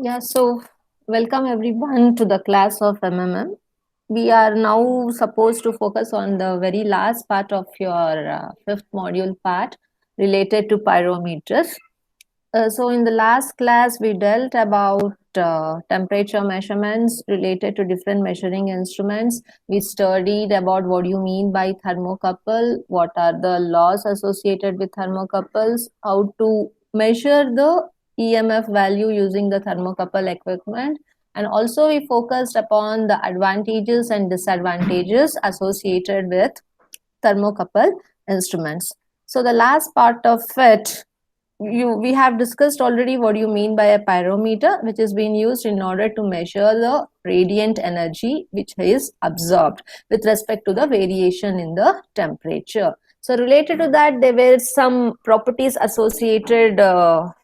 Yeah, so welcome everyone to the class of MMM. We are now supposed to focus on the very last part of your fifth module part related to pyrometers. So in the last class, we dealt about temperature measurements related to different measuring instruments. We studied about what you mean by thermocouple, what are the laws associated with thermocouples, how to measure the EMF value using the thermocouple equipment. And also we focused upon the advantages and disadvantages associated with thermocouple instruments. So the last part of it, we have discussed already what you mean by a pyrometer, which is being used in order to measure the radiant energy which is absorbed with respect to the variation in the temperature. So related to that, there were some properties associated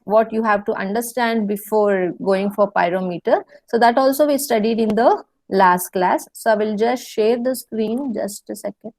what you have to understand before going for pyrometer. So that also we studied in the last class. So I will just share the screen just a second.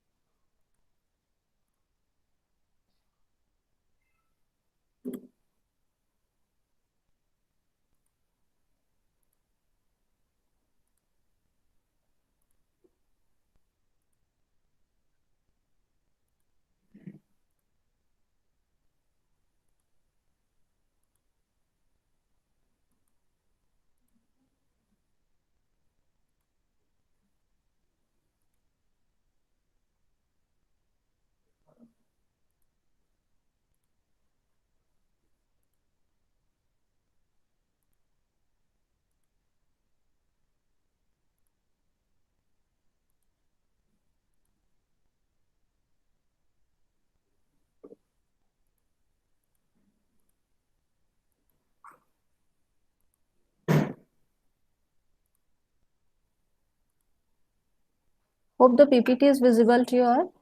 Hope the PPT is visible to you all.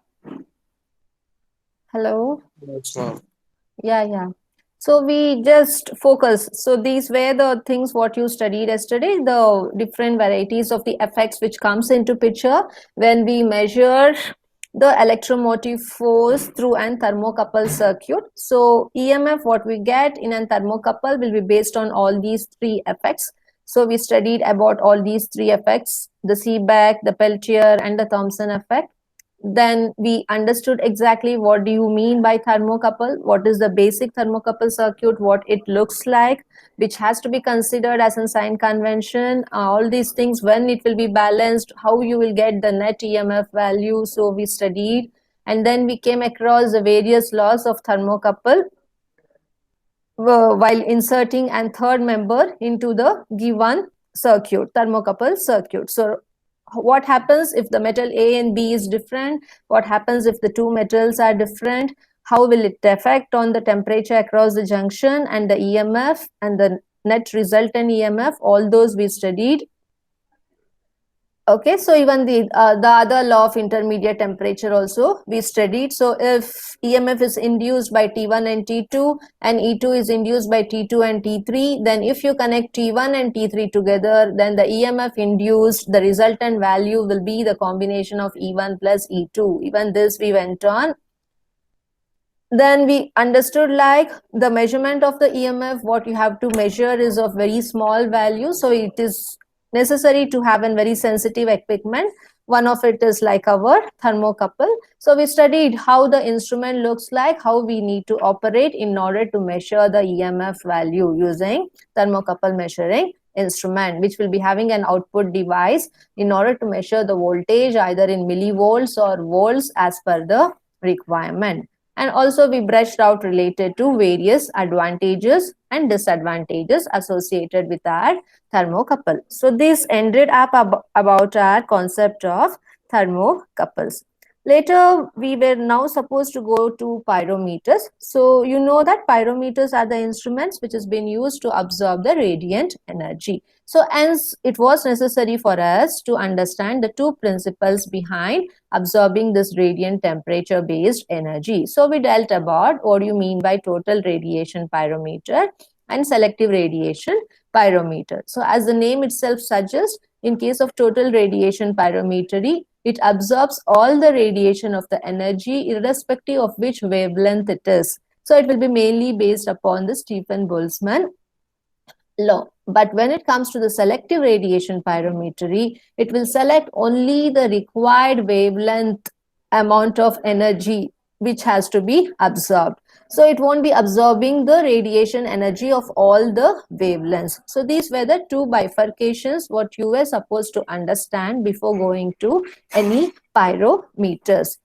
Hello. Yes, ma'am. Yeah. So we just focus. So these were the things what you studied yesterday, the different varieties of the effects which comes into picture when we measure the electromotive force through an thermocouple circuit. So EMF what we get in a thermocouple will be based on all these three effects. So we studied about all these three effects, the Seebeck, the Peltier and the Thomson effect. Then we understood exactly what do you mean by thermocouple, what is the basic thermocouple circuit, what it looks like, which has to be considered as a sign convention, all these things, when it will be balanced, how you will get the net EMF value. So we studied, and then we came across the various laws of thermocouple while inserting a third member into the given circuit, thermocouple circuit. So what happens if the metal A and B is different? What happens if the two metals are different? How will it affect on the temperature across the junction and the EMF and the net resultant EMF? All those we studied. Okay, so even the other law of intermediate temperature also we studied. So if EMF is induced by T1 and T2 and E2 is induced by T2 and T3, then if you connect T1 and T3 together, then the EMF induced, the resultant value will be the combination of E1 plus E2. Even this we went on. Then we understood like the measurement of the EMF, what you have to measure is of very small value. So it is necessary to have a very sensitive equipment. One of it is like our thermocouple. So we studied how the instrument looks like, how we need to operate in order to measure the EMF value using thermocouple measuring instrument, which will be having an output device in order to measure the voltage either in millivolts or volts as per the requirement. And also we brushed out related to various advantages and disadvantages associated with our thermocouple. So this ended up about our concept of thermocouples. Later, we were now supposed to go to pyrometers. So you know that pyrometers are the instruments which has been used to absorb the radiant energy. So hence, it was necessary for us to understand the two principles behind absorbing this radiant temperature based energy. So we dealt about what do you mean by total radiation pyrometer and selective radiation pyrometer. So as the name itself suggests, in case of total radiation pyrometry, it absorbs all the radiation of the energy irrespective of which wavelength it is. So it will be mainly based upon the Stefan Boltzmann low. But when it comes to the selective radiation pyrometry, it will select only the required wavelength amount of energy which has to be absorbed. So it won't be absorbing the radiation energy of all the wavelengths. So these were the two bifurcations what you were supposed to understand before going to any pyrometers.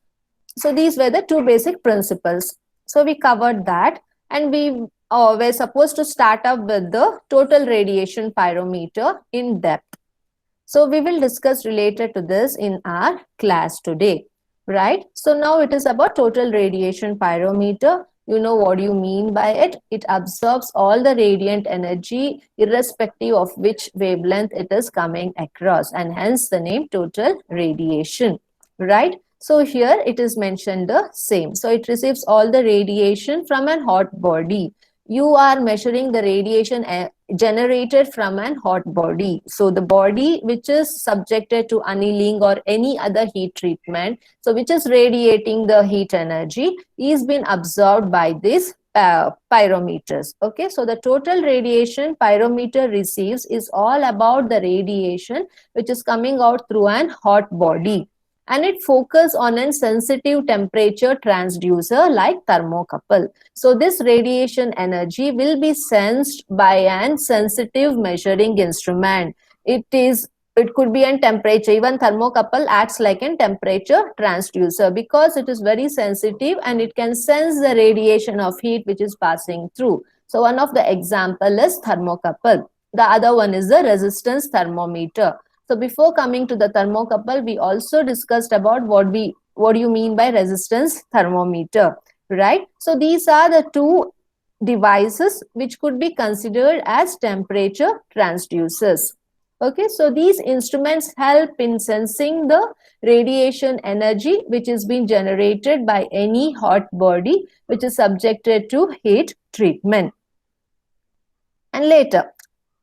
So these were the two basic principles. So we covered that, and we were supposed to start up with the total radiation pyrometer in depth. So we will discuss related to this in our class today, right? So now it is about total radiation pyrometer. You know what you mean by it. It absorbs all the radiant energy irrespective of which wavelength it is coming across, and hence the name total radiation, right? So here it is mentioned the same. So it receives all the radiation from an hot body. You are measuring the radiation generated from an hot body. So the body which is subjected to annealing or any other heat treatment, so which is radiating the heat energy, is being absorbed by this pyrometers. Okay, so the total radiation pyrometer receives is all about the radiation which is coming out through an hot body, and it focuses on a sensitive temperature transducer like thermocouple. So this radiation energy will be sensed by an sensitive measuring instrument. It could be a temperature. Even thermocouple acts like a temperature transducer because it is very sensitive and it can sense the radiation of heat which is passing through. So one of the example is thermocouple. The other one is the resistance thermometer. So before coming to the thermocouple, we also discussed about what do you mean by resistance thermometer, right? So these are the two devices which could be considered as temperature transducers. Okay, so these instruments help in sensing the radiation energy which is being generated by any hot body which is subjected to heat treatment. And later,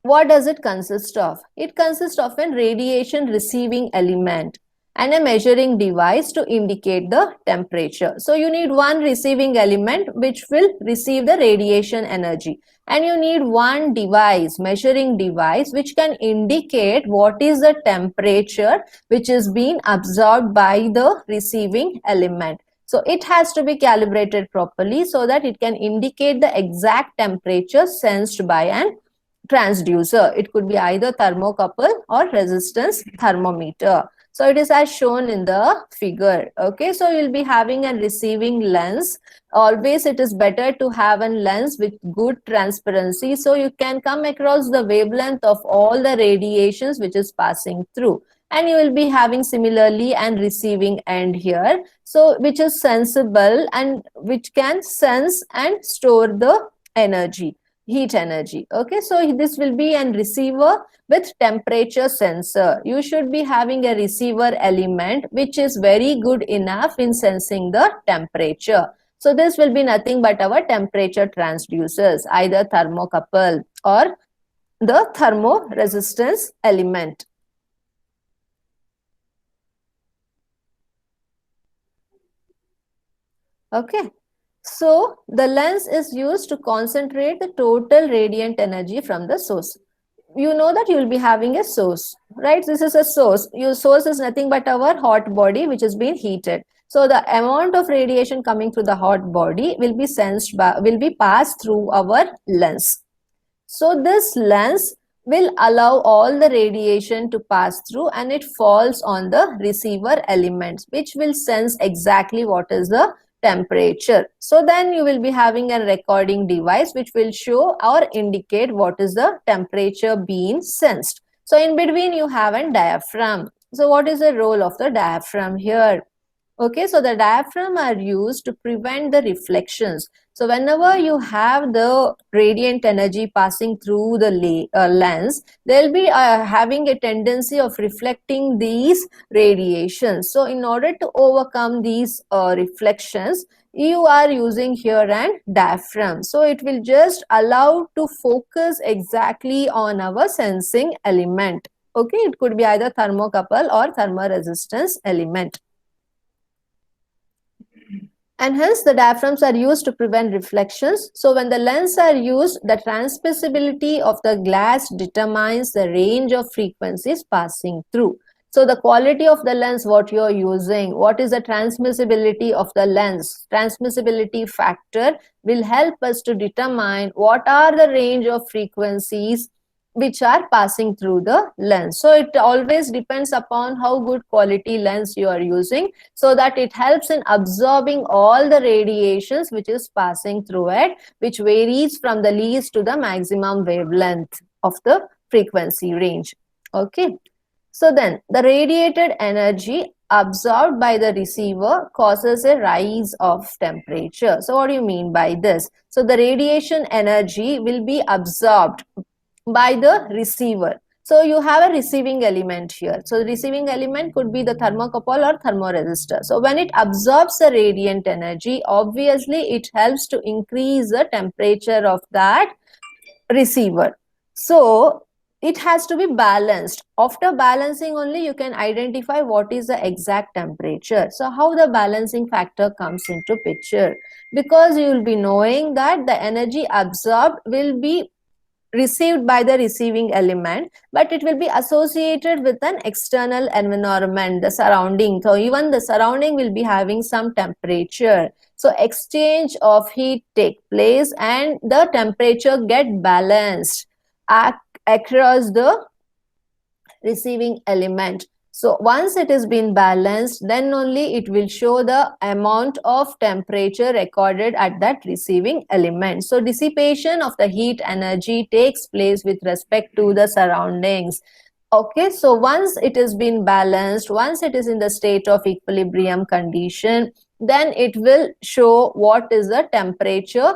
what does it consist of? It consists of a radiation receiving element and a measuring device to indicate the temperature. So you need one receiving element which will receive the radiation energy, and you need one device, measuring device, which can indicate what is the temperature which is being absorbed by the receiving element. So it has to be calibrated properly so that it can indicate the exact temperature sensed by an transducer. It could be either thermocouple or resistance thermometer. So it is as shown in the figure. Okay, so you'll be having a receiving lens. Always it is better to have a lens with good transparency so you can come across the wavelength of all the radiations which is passing through. And you will be having similarly and receiving end here, so which is sensible and which can sense and store the energy, heat energy. Okay, so this will be a receiver with temperature sensor. You should be having a receiver element which is very good enough in sensing the temperature. So this will be nothing but our temperature transducers, either thermocouple or the thermoresistance element. Okay, so the lens is used to concentrate the total radiant energy from the source. You know that you will be having a source, right? This is a source. Your source is nothing but our hot body which is being heated. So the amount of radiation coming through the hot body will be sensed by, will be passed through our lens. So this lens will allow all the radiation to pass through, and it falls on the receiver elements which will sense exactly what is the temperature. So then you will be having a recording device which will show or indicate what is the temperature being sensed. So in between you have a diaphragm. So what is the role of the diaphragm here? Okay, so the diaphragm are used to prevent the reflections. So whenever you have the radiant energy passing through the lens, they'll be having a tendency of reflecting these radiations. So in order to overcome these reflections, you are using here an diaphragm. So it will just allow to focus exactly on our sensing element. Okay, it could be either thermocouple or thermoresistance element. And hence the diaphragms are used to prevent reflections. So when the lens are used, the transmissibility of the glass determines the range of frequencies passing through. So the quality of the lens, what you're using, what is the transmissibility of the lens, transmissibility factor will help us to determine what are the range of frequencies which are passing through the lens. So it always depends upon how good quality lens you are using, so that it helps in absorbing all the radiations which is passing through it, which varies from the least to the maximum wavelength of the frequency range. Okay. So then the radiated energy absorbed by the receiver causes a rise of temperature. So what do you mean by this? So the radiation energy will be absorbed by the receiver. So you have a receiving element here. So the receiving element could be the thermocouple or thermoresistor. So when it absorbs the radiant energy, obviously it helps to increase the temperature of that receiver. So it has to be balanced. After balancing only you can identify what is the exact temperature. So how the balancing factor comes into picture? Because you will be knowing that the energy absorbed will be received by the receiving element, but it will be associated with an external environment, the surrounding. So even the surrounding will be having some temperature. So exchange of heat take place and the temperature get balanced across the receiving element. So once it has been balanced, then only it will show the amount of temperature recorded at that receiving element. So dissipation of the heat energy takes place with respect to the surroundings. Okay, so once it has been balanced, once it is in the state of equilibrium condition, then it will show what is the temperature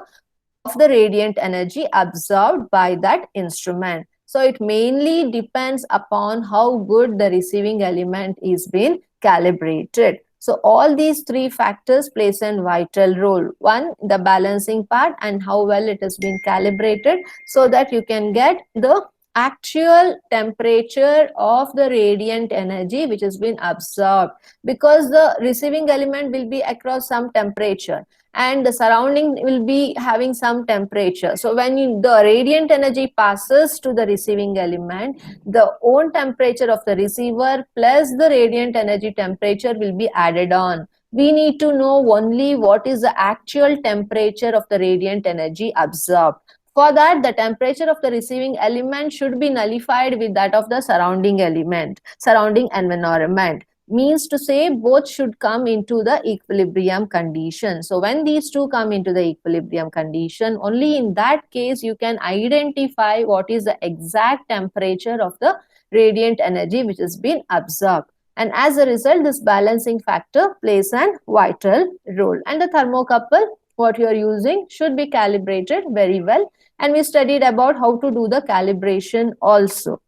of the radiant energy absorbed by that instrument. So it mainly depends upon how good the receiving element is being calibrated. So all these three factors plays a vital role. One, the balancing part and how well it has been calibrated, so that you can get the actual temperature of the radiant energy which has been absorbed, because the receiving element will be across some temperature and the surrounding will be having some temperature. So when the radiant energy passes to the receiving element, the own temperature of the receiver plus the radiant energy temperature will be added on. We need to know only what is the actual temperature of the radiant energy absorbed. For that, the temperature of the receiving element should be nullified with that of the surrounding element, surrounding environment. Means to say both should come into the equilibrium condition. So when these two come into the equilibrium condition, only in that case you can identify what is the exact temperature of the radiant energy which has been absorbed. And as a result, this balancing factor plays an vital role. And the thermocouple, what you are using, should be calibrated very well. And we studied about how to do the calibration also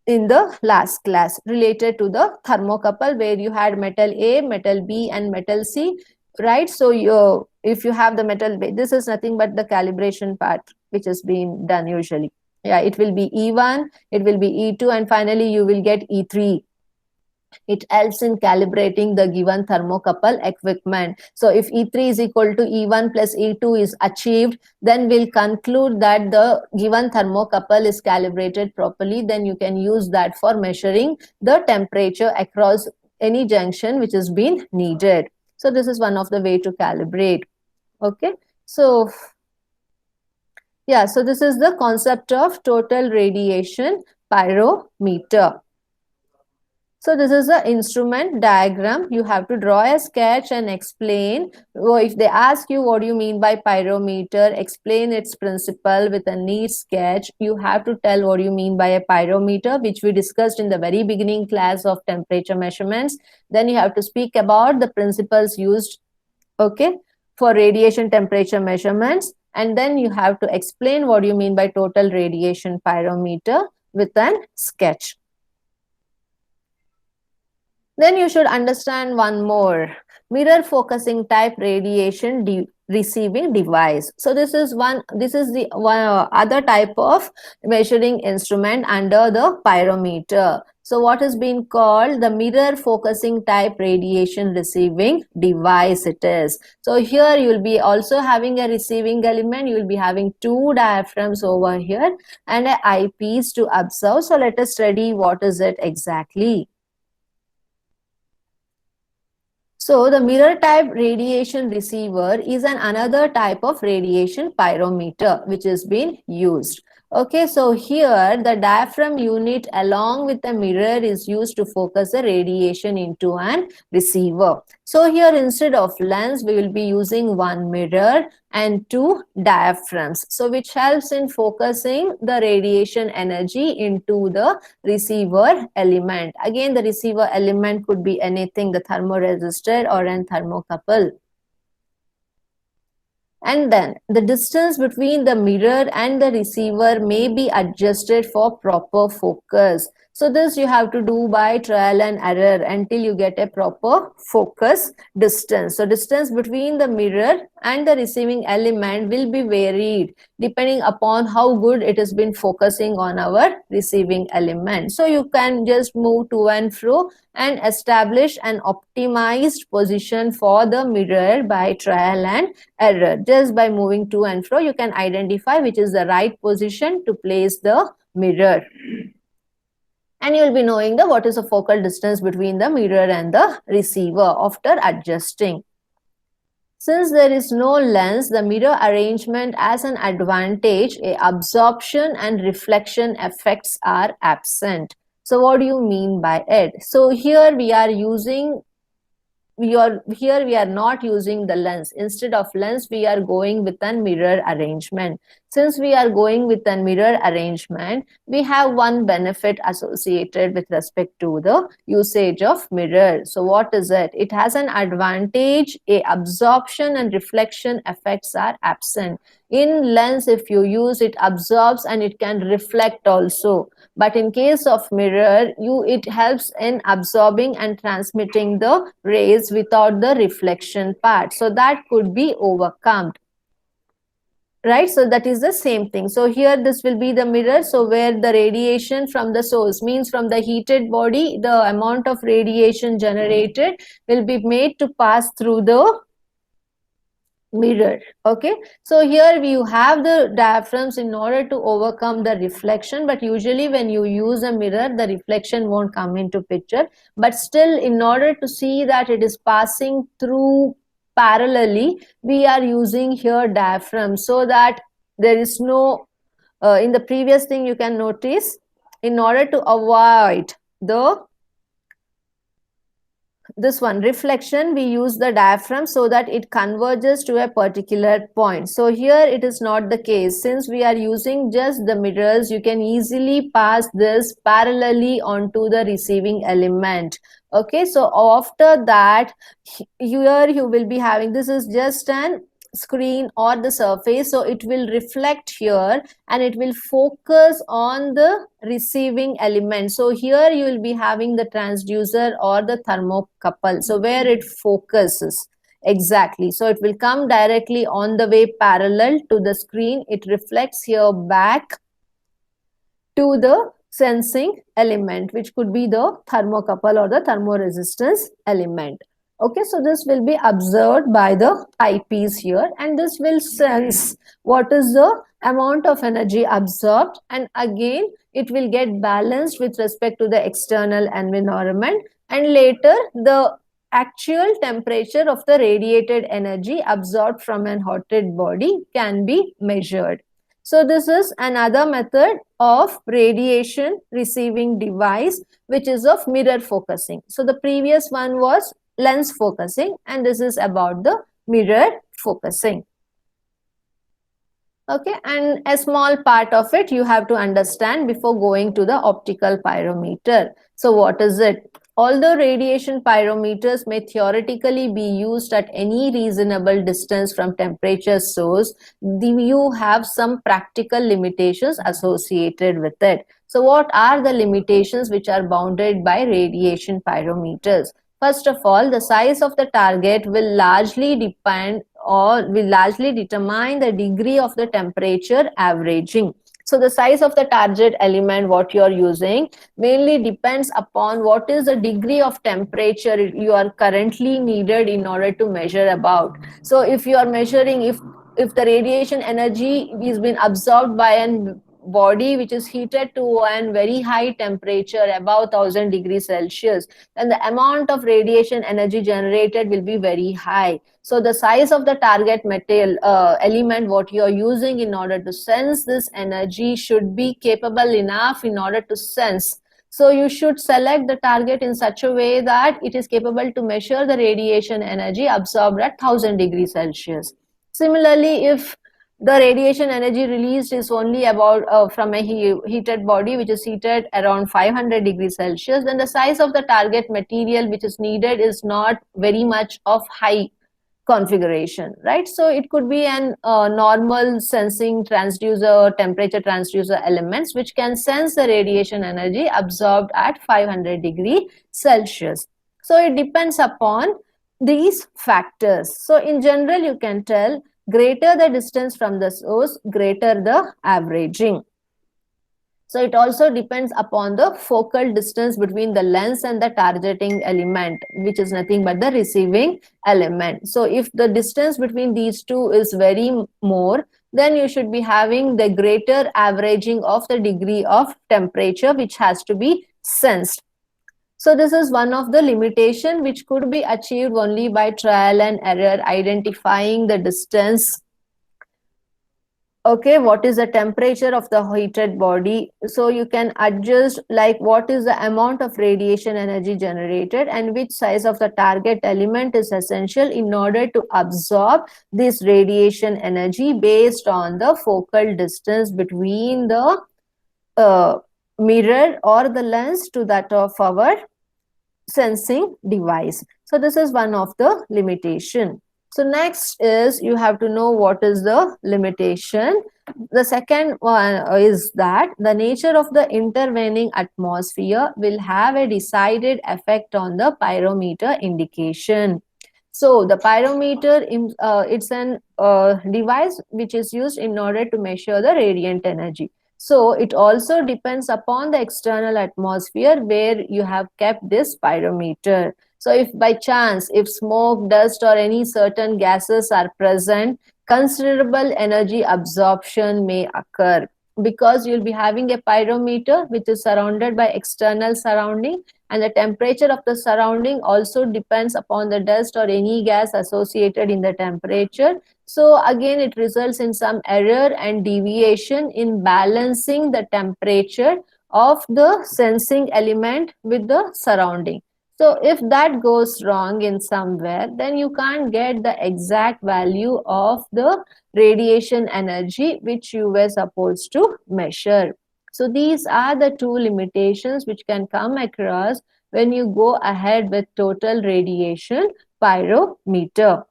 in the last class related to the thermocouple, where you had metal A, metal B and metal C, right? So if you have the metal B, this is nothing but the calibration part which has been done usually. Yeah, it will be E1, it will be E2 and finally you will get E3. It helps in calibrating the given thermocouple equipment. So if E3 is equal to E1 plus E2 is achieved, then we'll conclude that the given thermocouple is calibrated properly. Then you can use that for measuring the temperature across any junction which has been needed. So this is one of the way to calibrate. Okay, so yeah, so this is the concept of total radiation pyrometer. So this is the instrument diagram. You have to draw a sketch and explain. If they ask you what do you mean by pyrometer, explain its principle with a neat sketch. You have to tell what you mean by a pyrometer, which we discussed in the very beginning class of temperature measurements. Then you have to speak about the principles used, okay, for radiation temperature measurements. And then you have to explain what you mean by total radiation pyrometer with a sketch. Then you should understand one more. Mirror focusing type radiation receiving device. So this is the other type of measuring instrument under the pyrometer. So what is being called the mirror focusing type radiation receiving device it is. So here you will be also having a receiving element, you will be having two diaphragms over here and an eyepiece to observe. So let us study what is it exactly. So the mirror type radiation receiver is another type of radiation pyrometer which is being used. Okay, so here the diaphragm unit along with the mirror is used to focus the radiation into an receiver. So here instead of lens, we will be using one mirror and two diaphragms. So which helps in focusing the radiation energy into the receiver element. Again, the receiver element could be anything, the thermoresistor or an thermocouple. And then the distance between the mirror and the receiver may be adjusted for proper focus. So this you have to do by trial and error until you get a proper focus distance. So distance between the mirror and the receiving element will be varied depending upon how good it has been focusing on our receiving element. So you can just move to and fro and establish an optimized position for the mirror by trial and error. Just by moving to and fro, you can identify which is the right position to place the mirror. And you will be knowing what is the focal distance between the mirror and the receiver after adjusting. Since there is no lens, the mirror arrangement has an advantage. Absorption and reflection effects are absent. So what do you mean by it? So here we are not using the lens. Instead of lens, we are going with a mirror arrangement. Since we are going with a mirror arrangement, we have one benefit associated with respect to the usage of mirror. So what is it? It has an advantage. Absorption and reflection effects are absent. In lens, if you use it, absorbs and it can reflect also. But in case of mirror, it helps in absorbing and transmitting the rays without the reflection part. So that could be overcome. Right, so that is the same thing. So here this will be the mirror. So where the radiation from the source, means from the heated body, the amount of radiation generated will be made to pass through the mirror. Okay, so here you have the diaphragms in order to overcome the reflection, but usually when you use a mirror, the reflection won't come into picture. But still, in order to see that it is passing through parallelly, we are using here diaphragm, so that there is no in the previous thing you can notice, in order to avoid this one reflection, we use the diaphragm so that it converges to a particular point. So here it is not the case. Since we are using just the mirrors, you can easily pass this parallelly onto the receiving element. Okay, so after that, here you will be having, this is just an screen or the surface, so it will reflect here and it will focus on the receiving element. So here you will be having the transducer or the thermocouple, so where it focuses exactly. So it will come directly on the way parallel to the screen. It reflects here back to the sensing element, which could be the thermocouple or the thermoresistance element. Okay, so this will be observed by the eyepiece here, and this will sense what is the amount of energy absorbed, and again it will get balanced with respect to the external environment, and later the actual temperature of the radiated energy absorbed from an hotted body can be measured. So this is another method of radiation receiving device, which is of mirror focusing. So the previous one was lens focusing, and this is about the mirror focusing. Okay, and a small part of it you have to understand before going to the optical pyrometer. So what is it? Although radiation pyrometers may theoretically be used at any reasonable distance from temperature source, you have some practical limitations associated with it. So what are the limitations which are bounded by radiation pyrometers? First of all, the size of the target will largely depend will largely determine the degree of the temperature averaging. So the size of the target element what you are using mainly depends upon what is the degree of temperature you are currently needed in order to measure about. So if you are measuring, if the radiation energy is been absorbed by an body which is heated to a very high temperature above 1000 degrees Celsius, then the amount of radiation energy generated will be very high. So the size of the target material element what you are using in order to sense this energy should be capable enough in order to sense. So you should select the target in such a way that it is capable to measure the radiation energy absorbed at 1000 degrees Celsius. Similarly, if the radiation energy released is only about from a heated body which is heated around 500 degrees Celsius, then the size of the target material which is needed is not very much of high configuration, right? So it could be an normal sensing transducer, temperature transducer elements which can sense the radiation energy absorbed at 500 degree Celsius. So it depends upon these factors. So in general, you can tell greater the distance from the source, greater the averaging. So it also depends upon the focal distance between the lens and the targeting element, which is nothing but the receiving element. So if the distance between these two is very more, then you should be having the greater averaging of the degree of temperature which has to be sensed. So this is one of the limitation which could be achieved only by trial and error, identifying the distance. Okay, what is the temperature of the heated body? So you can adjust like what is the amount of radiation energy generated and which size of the target element is essential in order to absorb this radiation energy based on the focal distance between the mirror or the lens to that of our sensing device. So this is one of the limitation. So next is you have to know what is the limitation. The second one is that the nature of the intervening atmosphere will have a decided effect on the pyrometer indication. So the pyrometer, it's an device which is used in order to measure the radiant energy. So it also depends upon the external atmosphere where you have kept this pyrometer. So if by chance, if smoke, dust or any certain gases are present, considerable energy absorption may occur because you'll be having a pyrometer which is surrounded by external surrounding, and the temperature of the surrounding also depends upon the dust or any gas associated in the temperature. So again, it results in some error and deviation in balancing the temperature of the sensing element with the surrounding. So if that goes wrong in somewhere, then you can't get the exact value of the radiation energy which you were supposed to measure. So these are the two limitations which can come across when you go ahead with total radiation pyrometer.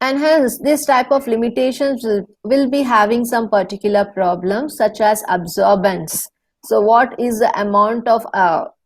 And hence, this type of limitations will be having some particular problems such as absorbance. So what is the amount of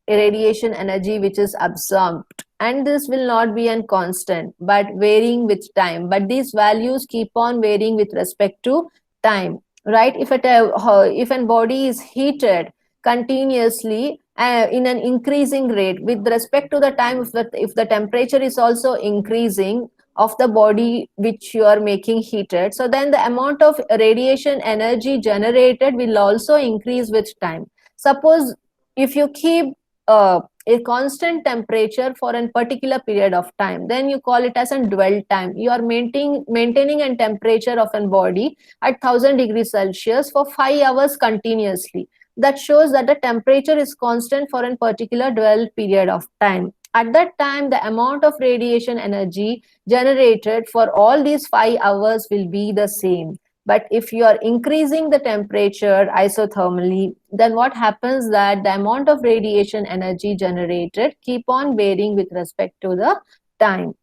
radiation energy which is absorbed? And this will not be a constant but varying with time. But these values keep on varying with respect to time, right? If a body is heated continuously in an increasing rate with respect to the time, if the temperature is also increasing of the body which you are making heated, so then the amount of radiation energy generated will also increase with time. Suppose if you keep a constant temperature for a particular period of time, then you call it as a dwell time. You are maintaining a temperature of a body at 1000 degrees Celsius for 5 hours continuously. That shows that the temperature is constant for a particular dwell period of time. At that time, the amount of radiation energy generated for all these 5 hours will be the same. But if you are increasing the temperature isothermally, then what happens that the amount of radiation energy generated keep on varying with respect to the time.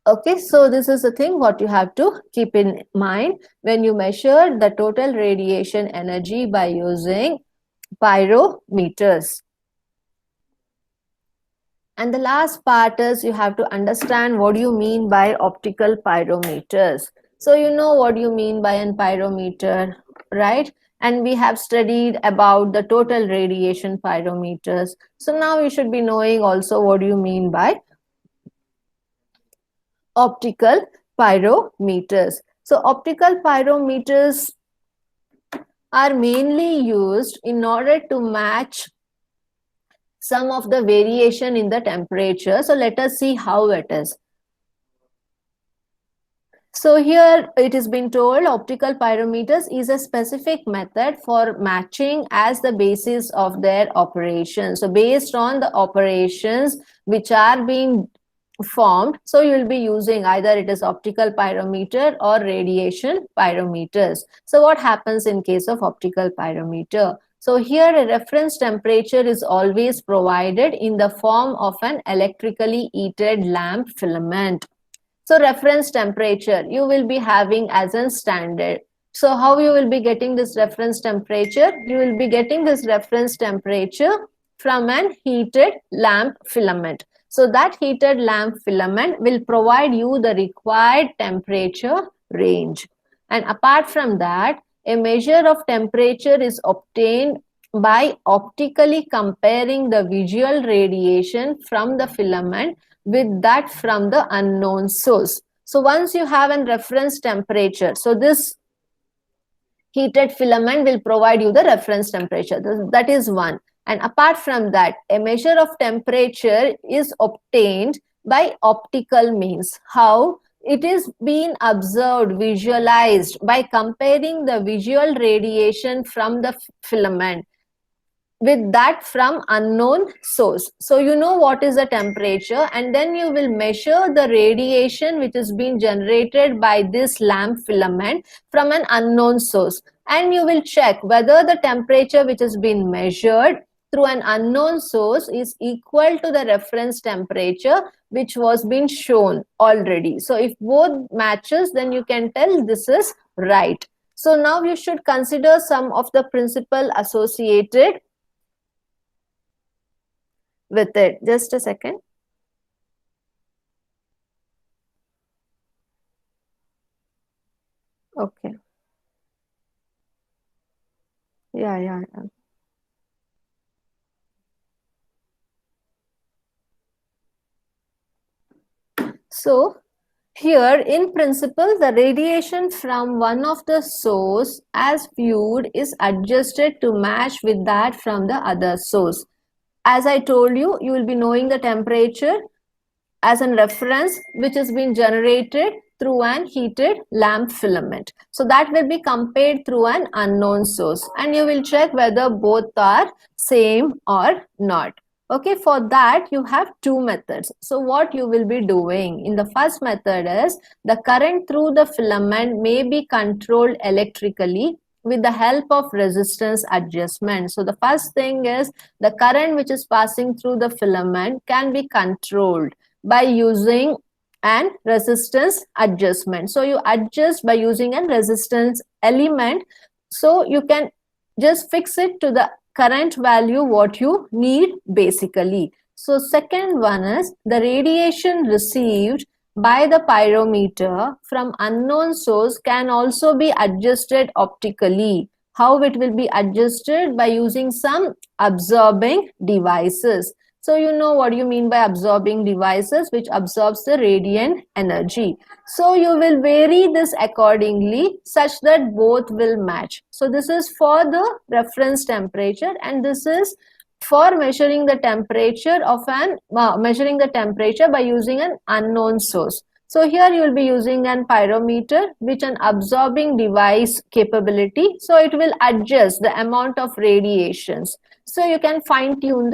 Okay, so this is the thing what you have to keep in mind when you measure the total radiation energy by using pyrometers. And the last part is you have to understand what you mean by optical pyrometers. So you know what you mean by an pyrometer, right? And we have studied about the total radiation pyrometers. So now you should be knowing also what you mean by optical pyrometers. So optical pyrometers are mainly used in order to match some of the variation in the temperature. So let us see how it is. So here it has been told optical pyrometers is a specific method for matching as the basis of their operation. So based on the operations which are being formed, so you will be using either it is optical pyrometer or radiation pyrometers. So what happens in case of optical pyrometer? So here a reference temperature is always provided in the form of an electrically heated lamp filament. So reference temperature you will be having as a standard. So how you will be getting this reference temperature? You will be getting this reference temperature from an heated lamp filament. So that heated lamp filament will provide you the required temperature range. And apart from that, a measure of temperature is obtained by optically comparing the visual radiation from the filament with that from the unknown source. So once you have a reference temperature, so this heated filament will provide you the reference temperature. That is one. And apart from that, a measure of temperature is obtained by optical means. How? It is being observed, visualized by comparing the visual radiation from the filament with that from unknown source. So you know what is the temperature, and then you will measure the radiation which is being generated by this lamp filament from an unknown source, and you will check whether the temperature which has been measured through an unknown source is equal to the reference temperature which was being shown already. So if both matches, then you can tell this is right. So now you should consider some of the principle associated with it. Just a second. Okay. Yeah. So here in principle, the radiation from one of the source as viewed is adjusted to match with that from the other source. As I told you, you will be knowing the temperature as a reference which has been generated through an heated lamp filament. So that will be compared through an unknown source, and you will check whether both are same or not. Okay, for that you have two methods. So what you will be doing in the first method is the current through the filament may be controlled electrically with the help of resistance adjustment. So the first thing is the current which is passing through the filament can be controlled by using an resistance adjustment. So you adjust by using a resistance element. So you can just fix it to the current value what you need basically. So second one is the radiation received by the pyrometer from unknown source can also be adjusted optically. How it will be adjusted? By using some absorbing devices. So you know what you mean by absorbing devices, which absorbs the radiant energy. So you will vary this accordingly such that both will match. So this is for the reference temperature, and this is for measuring the temperature of measuring the temperature by using an unknown source. So here you will be using an pyrometer which an absorbing device capability. So it will adjust the amount of radiations. So you can fine tune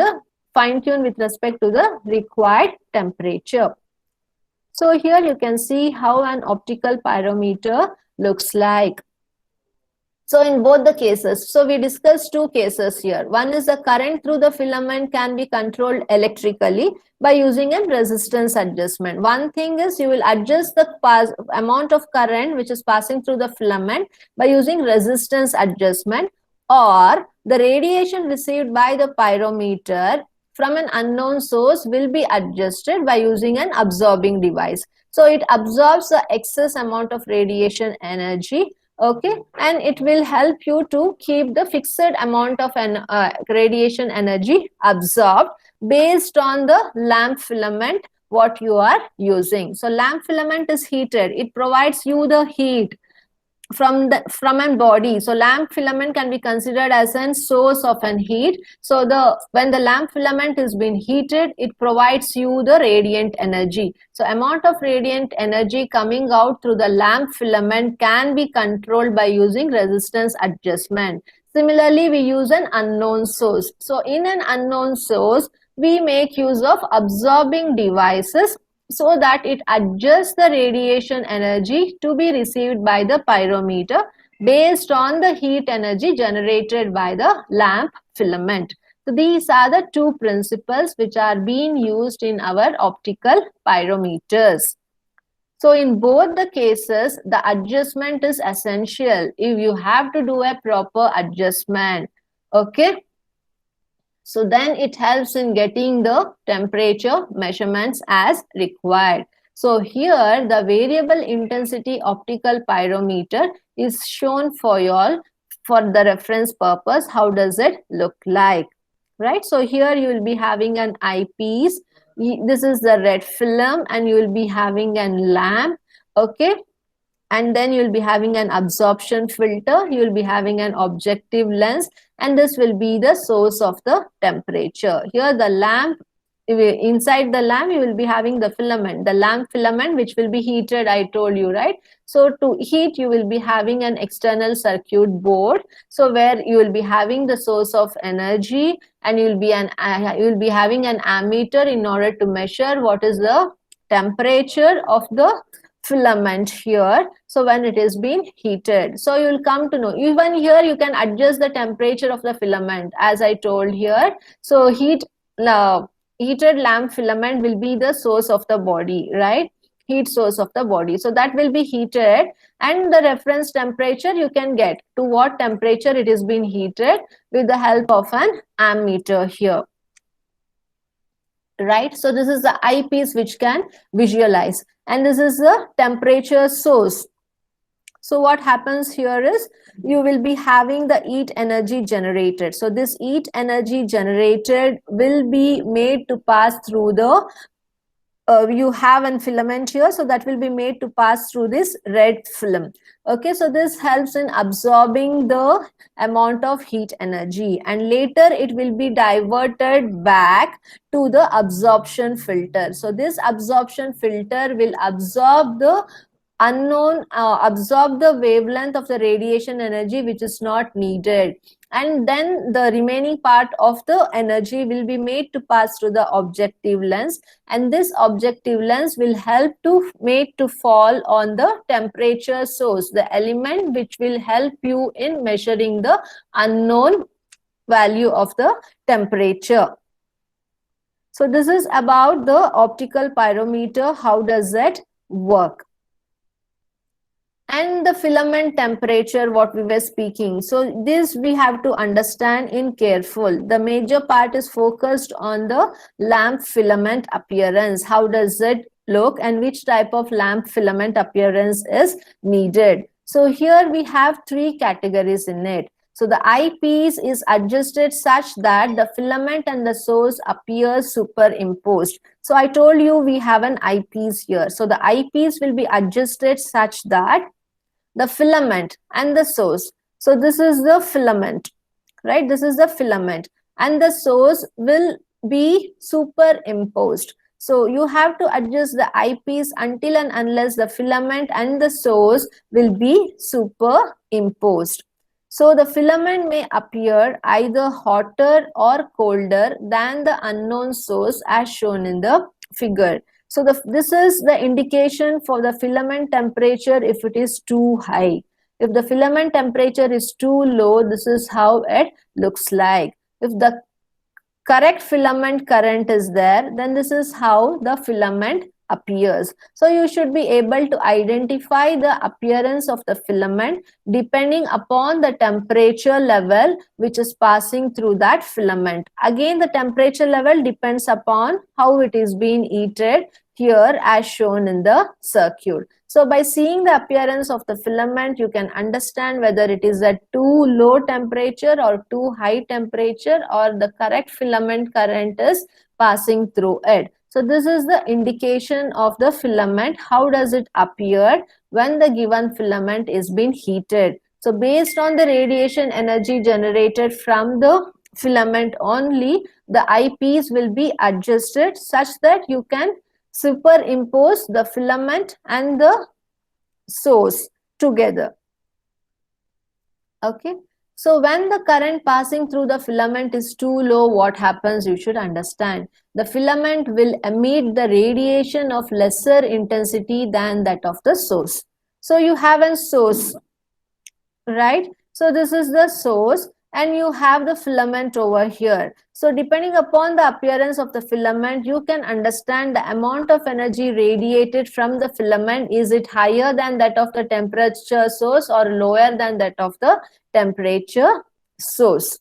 with respect to the required temperature. So here you can see how an optical pyrometer looks like. So in both the cases, so we discussed two cases here. One is the current through the filament can be controlled electrically by using a resistance adjustment. One thing is you will adjust the amount of current which is passing through the filament by using resistance adjustment, or the radiation received by the pyrometer from an unknown source will be adjusted by using an absorbing device. So it absorbs the excess amount of radiation energy, okay, and it will help you to keep the fixed amount of radiation energy absorbed based on the lamp filament what you are using. So lamp filament is heated, it provides you the heat from a body. So lamp filament can be considered as a source of an heat. So when the lamp filament is being heated, it provides you the radiant energy. So amount of radiant energy coming out through the lamp filament can be controlled by using resistance adjustment. Similarly, we use an unknown source. So in an unknown source, we make use of absorbing devices so that it adjusts the radiation energy to be received by the pyrometer based on the heat energy generated by the lamp filament. So these are the two principles which are being used in our optical pyrometers. So in both the cases, the adjustment is essential if you have to do a proper adjustment. Okay. So then it helps in getting the temperature measurements as required. So here the variable intensity optical pyrometer is shown for you all for the reference purpose. How does it look like? Right. So here you will be having an eyepiece. This is the red film and you will be having a lamp. Okay. And then you'll be having an absorption filter, you'll be having an objective lens, and this will be the source of the temperature. Here the lamp, inside the lamp you will be having the filament, the lamp filament which will be heated, I told you, right? So to heat you will be having an external circuit board, so where you will be having the source of energy, and you will be having an ammeter in order to measure what is the temperature of the filament here. So when it is being heated, so you will come to know, even here you can adjust the temperature of the filament as I told here. So heated lamp filament will be the source of the body, right? Heat source of the body. So that will be heated, and the reference temperature you can get to what temperature it is being heated with the help of an ammeter here. Right, so this is the eyepiece which can visualize, and this is the temperature source. So what happens here is you will be having the heat energy generated. So this heat energy generated will be made to pass through the you have an filament here, so that will be made to pass through this red film. Okay, so this helps in absorbing the amount of heat energy, and later it will be diverted back to the absorption filter. So this absorption filter will absorb the absorb the wavelength of the radiation energy which is not needed, and then the remaining part of the energy will be made to pass through the objective lens, and this objective lens will help to make to fall on the temperature source, the element which will help you in measuring the unknown value of the temperature. So this is about the optical pyrometer, how does it work. And the filament temperature, what we were speaking. So this we have to understand in careful. The major part is focused on the lamp filament appearance. How does it look and which type of lamp filament appearance is needed. So here we have three categories in it. So the eyepiece is adjusted such that the filament and the source appear superimposed. So I told you we have an eyepiece here. So the eyepiece will be adjusted such that the filament and the source. So this is the filament, right? This is the filament, and the source will be superimposed. So you have to adjust the eyepiece until and unless the filament and the source will be superimposed. So the filament may appear either hotter or colder than the unknown source as shown in the figure. So this is the indication for the filament temperature if it is too high. If the filament temperature is too low, this is how it looks like. If the correct filament current is there, then this is how the filament appears. So you should be able to identify the appearance of the filament depending upon the temperature level which is passing through that filament. Again, the temperature level depends upon how it is being heated here as shown in the circuit. So by seeing the appearance of the filament, you can understand whether it is at too low temperature or too high temperature, or the correct filament current is passing through it. So this is the indication of the filament. How does it appear when the given filament is being heated? So based on the radiation energy generated from the filament only, the eyepiece will be adjusted such that you can superimpose the filament and the source together. Okay. So when the current passing through the filament is too low, what happens? You should understand. The filament will emit the radiation of lesser intensity than that of the source. So you have a source, right? So this is the source and you have the filament over here. So depending upon the appearance of the filament, you can understand the amount of energy radiated from the filament. Is it higher than that of the temperature source or lower than that of the temperature source?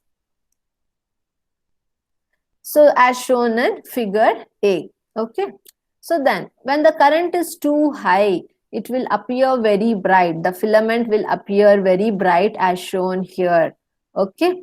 So as shown in figure A. Okay. So then when the current is too high, it will appear very bright. The filament will appear very bright as shown here. Okay.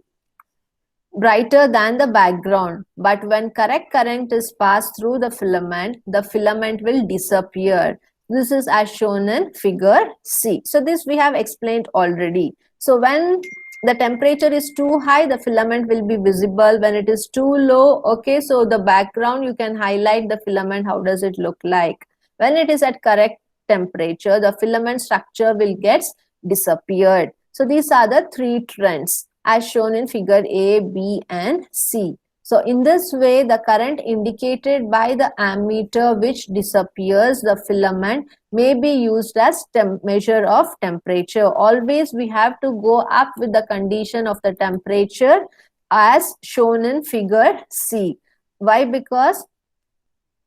Brighter than the background. But when correct current is passed through the filament will disappear. This is as shown in figure C. So this we have explained already. So when the temperature is too high, the filament will be visible. When it is too low, okay, so the background, you can highlight the filament. How does it look like? When it is at correct temperature, the filament structure will get disappeared. So these are the three trends as shown in figure A, B and C. So in this way, the current indicated by the ammeter which disappears the filament may be used as measure of temperature. Always we have to go up with the condition of the temperature as shown in figure C. Why? Because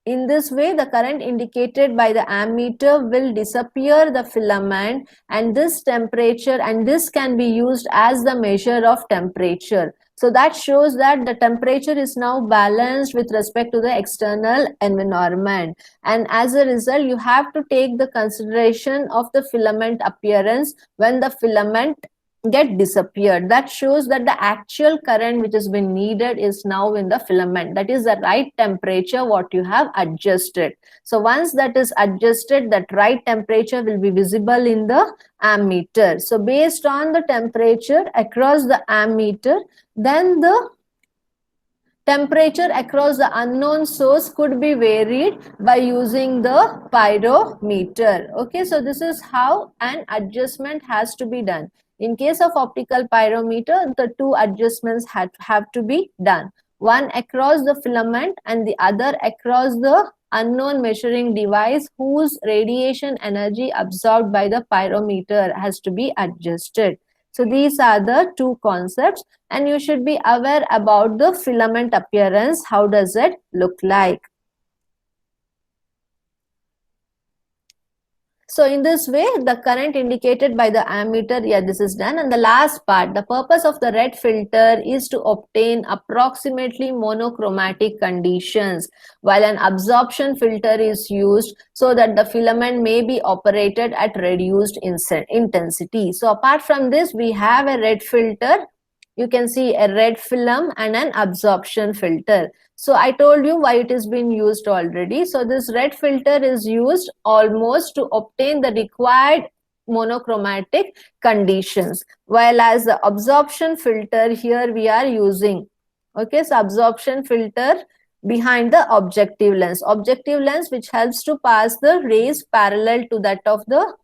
in this way, the current indicated by the ammeter will disappear the filament, and this temperature, and this can be used as the measure of temperature. So that shows that the temperature is now balanced with respect to the external environment. And as a result, you have to take the consideration of the filament appearance when the filament get disappeared. That shows that the actual current which has been needed is now in the filament. That is the right temperature what you have adjusted. So once that is adjusted, that right temperature will be visible in the ammeter. So based on the temperature across the ammeter, then the temperature across the unknown source could be varied by using the pyrometer. Okay, so this is how an adjustment has to be done. In case of optical pyrometer, the two adjustments have to be done. One across the filament and the other across the unknown measuring device whose radiation energy absorbed by the pyrometer has to be adjusted. So these are the two concepts, and you should be aware about the filament appearance. How does it look like? So in this way, the current indicated by the ammeter, yeah, this is done. And the last part, the purpose of the red filter is to obtain approximately monochromatic conditions, while an absorption filter is used so that the filament may be operated at reduced intensity. So apart from this, we have a red filter. You can see a red film and an absorption filter. So I told you why it has been used already. So this red filter is used almost to obtain the required monochromatic conditions, while as the absorption filter here we are using. Okay, so absorption filter behind the objective lens. Objective lens which helps to pass the rays parallel to that of the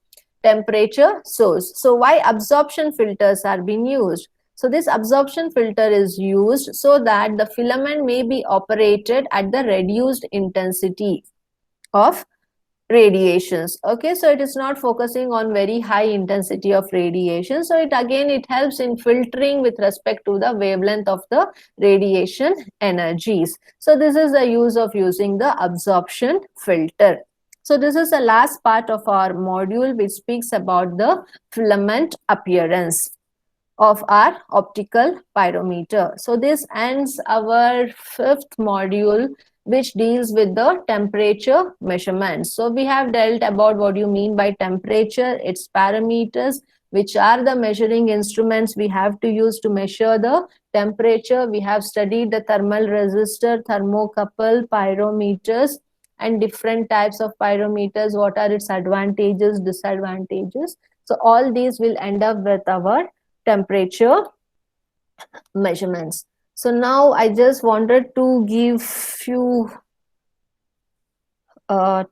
temperature source. So why absorption filters are being used? So this absorption filter is used so that the filament may be operated at the reduced intensity of radiations. Okay, so it is not focusing on very high intensity of radiation. So it helps in filtering with respect to the wavelength of the radiation energies. So this is the use of using the absorption filter. So this is the last part of our module, which speaks about the filament appearance of our optical pyrometer. So this ends our fifth module, which deals with the temperature measurements. So we have dealt about what you mean by temperature, its parameters, which are the measuring instruments we have to use to measure the temperature. We have studied the thermal resistor, thermocouple, pyrometers, and different types of pyrometers. What are its advantages, disadvantages? So all these will end up with our temperature measurements. So now I just wanted to give few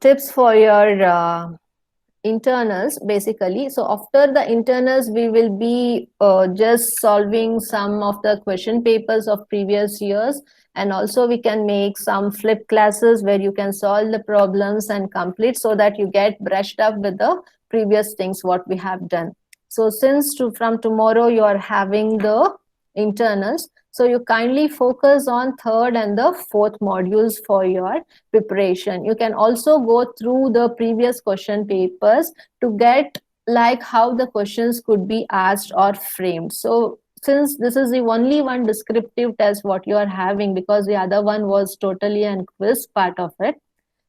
tips for your internals basically. So after the internals, we will be just solving some of the question papers of previous years, and also we can make some flip classes where you can solve the problems and complete, so that you get brushed up with the previous things what we have done. So since from tomorrow you are having the internals, so you kindly focus on third and the fourth modules for your preparation. You can also go through the previous question papers to get like how the questions could be asked or framed. So since this is the only one descriptive test what you are having, because the other one was totally a quiz part of it,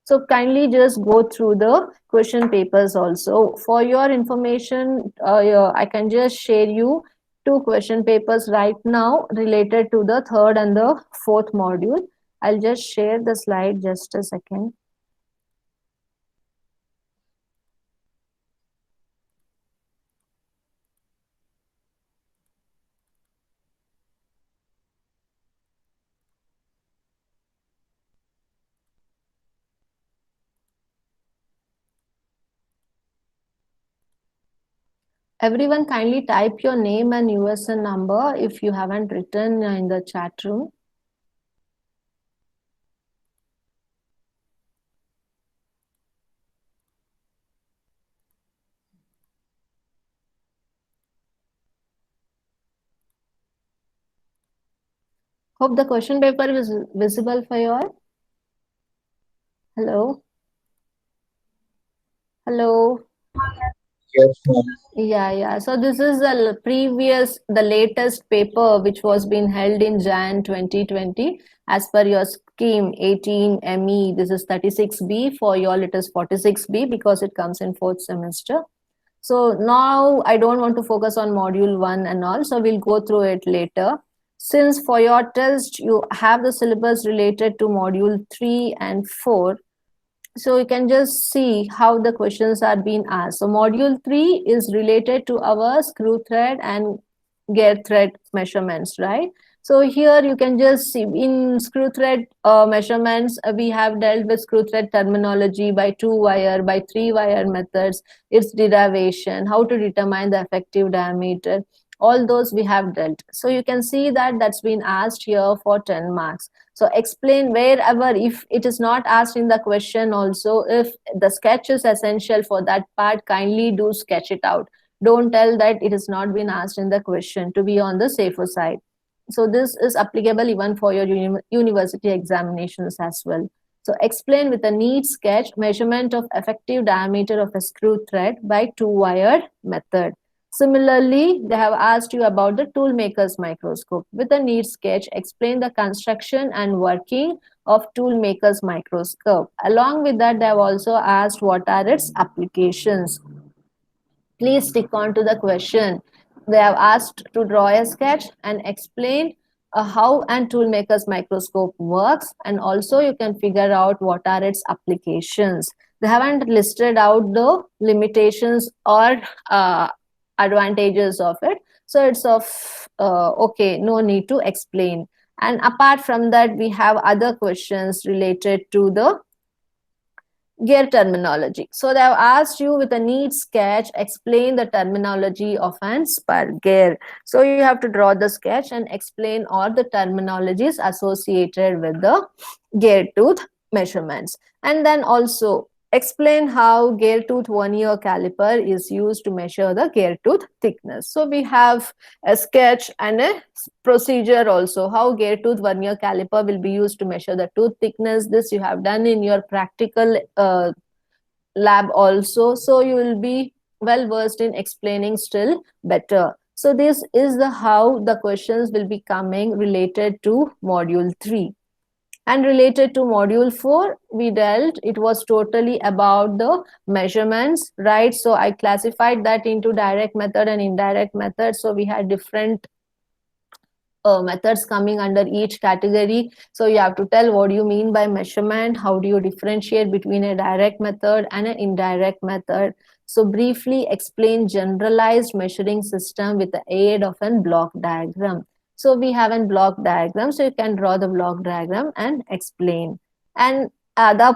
so kindly just go through the question papers also. For your information, I can just share you two question papers right now related to the third and the fourth module. I'll just share the slide, just a second. Everyone kindly type your name and USN number if you haven't written in the chat room. Hope the question paper is visible for you all. Hello? Hello? Yes, ma'am. Yeah. So this is the latest paper which was being held in Jan 2020 as per your scheme 18 ME. This is 36B. For you all, it is 46B because it comes in fourth semester. So now I don't want to focus on module 1 and all, so we'll go through it later. Since for your test, you have the syllabus related to module 3 and 4, so you can just see how the questions are being asked. So module 3 is related to our screw thread and gear thread measurements, right? So here you can just see in screw thread measurements, we have dealt with screw thread terminology by 2-wire, by 3-wire methods, its derivation, how to determine the effective diameter. All those we have dealt. So you can see that that's been asked here for 10 marks. So explain wherever, if it is not asked in the question also, if the sketch is essential for that part, kindly do sketch it out. Don't tell that it has not been asked in the question, to be on the safer side. So this is applicable even for your university examinations as well. So explain with a neat sketch measurement of effective diameter of a screw thread by 2-wire method. Similarly, they have asked you about the toolmaker's microscope. With a neat sketch, explain the construction and working of toolmaker's microscope. Along with that, they have also asked what are its applications. Please stick on to the question. They have asked to draw a sketch and explain how an toolmaker's microscope works, and also you can figure out what are its applications. They haven't listed out the limitations or advantages of it, so it's of okay, no need to explain. And apart from that, we have other questions related to the gear terminology. So they have asked you with a neat sketch, explain the terminology of an spur gear. So you have to draw the sketch and explain all the terminologies associated with the gear tooth measurements. And then also explain how gear tooth vernier caliper is used to measure the gear tooth thickness. So we have a sketch and a procedure also, how gear tooth vernier caliper will be used to measure the tooth thickness. This you have done in your practical lab also, so you will be well versed in explaining still better. So this is the how the questions will be coming related to module 3. And related to module 4, we dealt, it was totally about the measurements, right? So I classified that into direct method and indirect method. So we had different methods coming under each category. So you have to tell what do you mean by measurement, how do you differentiate between a direct method and an indirect method. So briefly explain generalized measuring system with the aid of a block diagram. So we have a block diagram, so you can draw the block diagram and explain. And other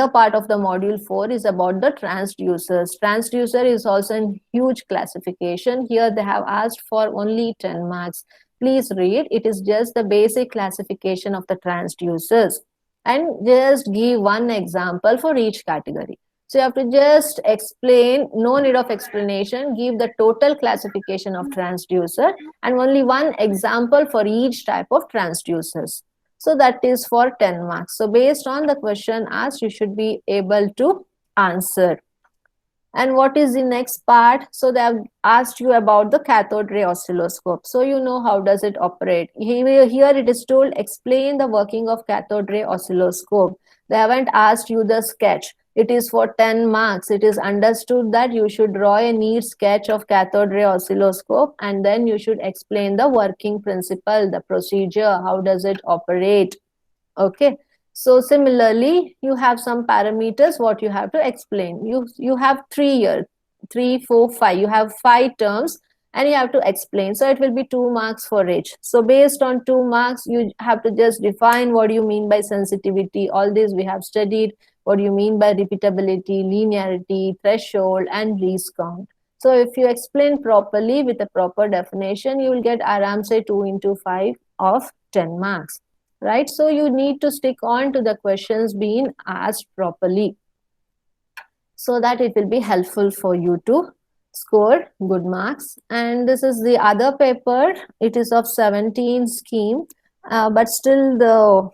part of the module 4 is about the transducers. Transducer is also a huge classification. Here they have asked for only 10 marks. Please read. It is just the basic classification of the transducers, and just give one example for each category. So you have to just explain, no need of explanation, give the total classification of transducer and only one example for each type of transducers. So that is for 10 marks. So based on the question asked, you should be able to answer. And what is the next part? So they have asked you about the cathode ray oscilloscope. So you know how does it operate. Here it is told explain the working of cathode ray oscilloscope. They haven't asked you the sketch. It is for 10 marks. It is understood that you should draw a neat sketch of cathode ray oscilloscope and then you should explain the working principle, the procedure, how does it operate. Okay. So similarly, you have some parameters what you have to explain. You have 3 here, 3, 4, 5. You have 5 terms and you have to explain. So it will be 2 marks for each. So based on 2 marks, you have to just define what you mean by sensitivity. All this we have studied. What do you mean by repeatability, linearity, threshold, and least count. So if you explain properly with a proper definition, you will get aram say 2 into 5 of 10 marks. Right? So you need to stick on to the questions being asked properly so that it will be helpful for you to score good marks. And this is the other paper. It is of 17 scheme, but still the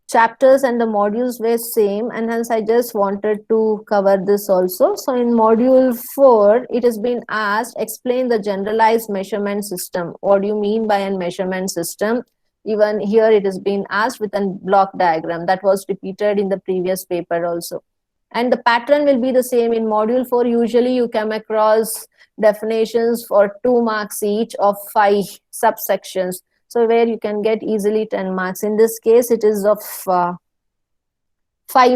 chapters and the modules were same, and hence I just wanted to cover this also. So in module 4, it has been asked, explain the generalized measurement system. What do you mean by a measurement system? Even here it has been asked with a block diagram that was repeated in the previous paper also. And the pattern will be the same in module 4. Usually you come across definitions for 2 marks each of 5 subsections. So where you can get easily 10 marks. In this case, it is of 5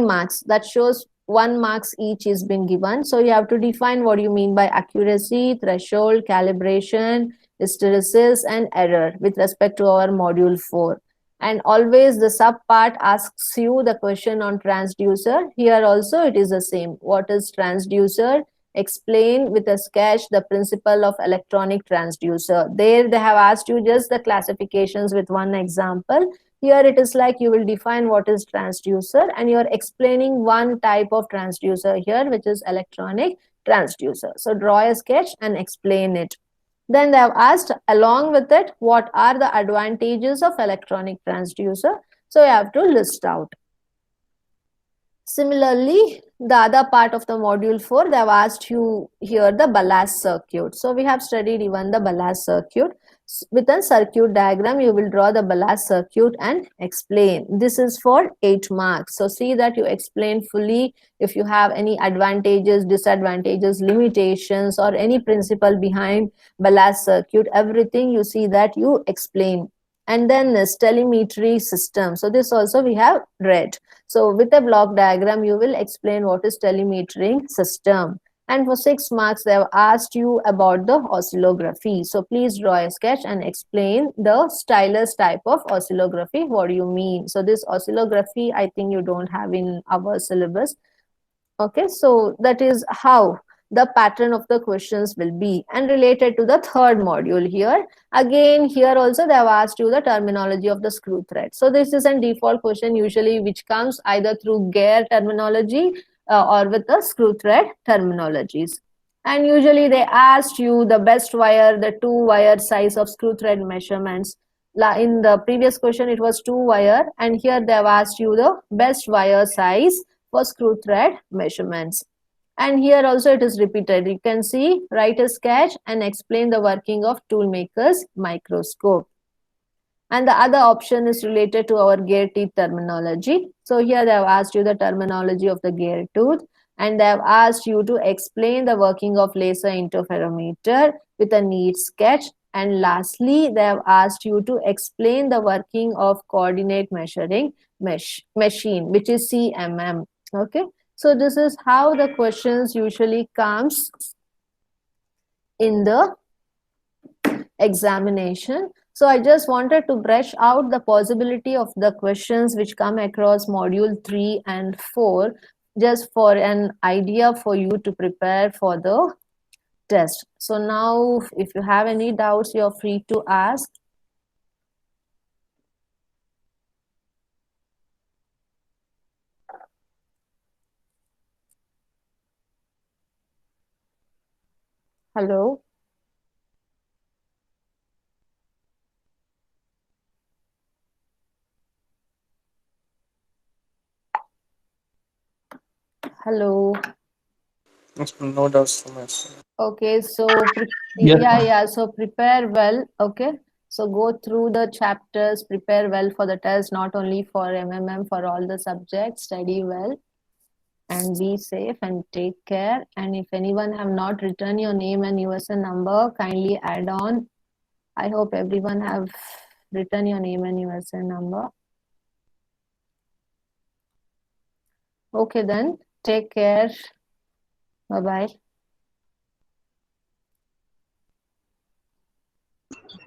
marks. That shows 1 marks each is been given. So you have to define what you mean by accuracy, threshold, calibration, hysteresis, and error with respect to our module 4. And always the sub part asks you the question on transducer. Here also it is the same. What is transducer? Explain with a sketch the principle of electronic transducer. There they have asked you just the classifications with one example. Here it is like you will define what is transducer and you are explaining one type of transducer here, which is electronic transducer. So draw a sketch and explain it. Then they have asked along with it, what are the advantages of electronic transducer? So you have to list out. Similarly, the other part of the module 4, they have asked you here the ballast circuit. So we have studied even the ballast circuit. With a circuit diagram, you will draw the ballast circuit and explain. This is for 8 marks. So see that you explain fully if you have any advantages, disadvantages, limitations, or any principle behind ballast circuit, everything you see that you explain. And then this telemetry system. So this also we have read. So with a block diagram, you will explain what is telemetering system. And for 6 marks, they have asked you about the oscillography. So please draw a sketch and explain the stylus type of oscillography. What do you mean? So this oscillography, I think you don't have in our syllabus. Okay, so that is how the pattern of the questions will be. And related to the third module here, again here also they have asked you the terminology of the screw thread. So this is a default question usually which comes either through gear terminology or with the screw thread terminologies. And usually they asked you the best wire, the 2 wire size of screw thread measurements. In the previous question it was 2 wire, and here they have asked you the best wire size for screw thread measurements. And here also it is repeated. You can see, write a sketch and explain the working of toolmaker's microscope. And the other option is related to our gear teeth terminology. So here they have asked you the terminology of the gear tooth, and they have asked you to explain the working of laser interferometer with a neat sketch. And lastly, they have asked you to explain the working of coordinate measuring machine, which is CMM. Okay, so this is how the questions usually comes in the examination. So I just wanted to brush out the possibility of the questions which come across module 3 and 4, just for an idea for you to prepare for the test. So now if you have any doubts, you're free to ask. Hello. Hello. No doubts from my side. Okay, so Yes, ma'am. yeah, so prepare well. Okay, so go through the chapters, prepare well for the test, not only for MMM, for all the subjects. Study well and be safe and take care. And if anyone have not written your name and USN number, kindly add on. I hope everyone have written your name and USN number. Okay, then take care. Bye bye.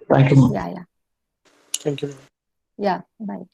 Thank you, ma'am. Yeah. Thank you. Yeah. Bye.